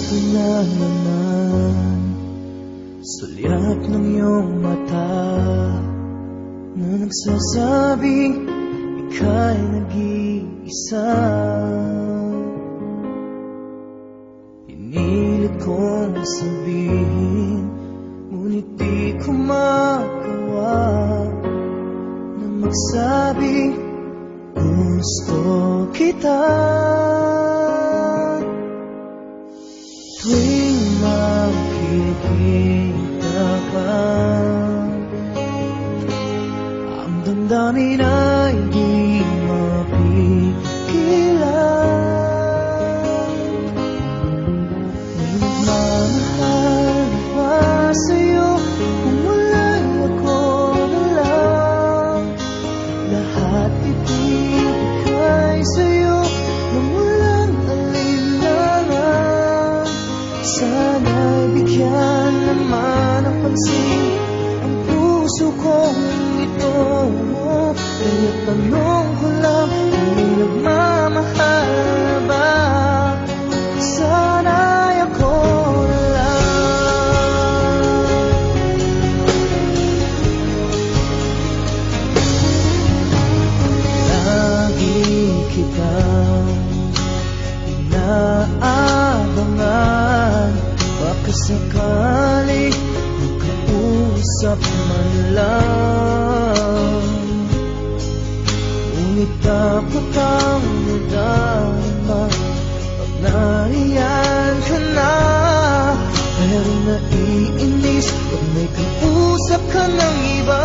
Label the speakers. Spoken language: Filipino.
Speaker 1: Ito na naman, sulyap ng iyong mata na nagsasabing ika'y nag-iisa. Pinilit kong sabihin, ngunit di ko magawa na magsabing gusto kita. Tuwing makikita ka, ang damdamin ay di mapigilan. May nagmamahal pa sa'yo kung wala'y ako na lang. Lahat ibigay sa'yo nang walang alinlangan. Sana'y bigyan naman ng pansin ang puso kong ito. Kaya tanong ko lang, may nagmamahal ba? Sana'y ako na lang. Lagi kitang inaabangan, baka sakali makausap man lang. Ngunit takot ang nadama pag nariyan ka na. Pero naiinis pag may kausap ka ng iba.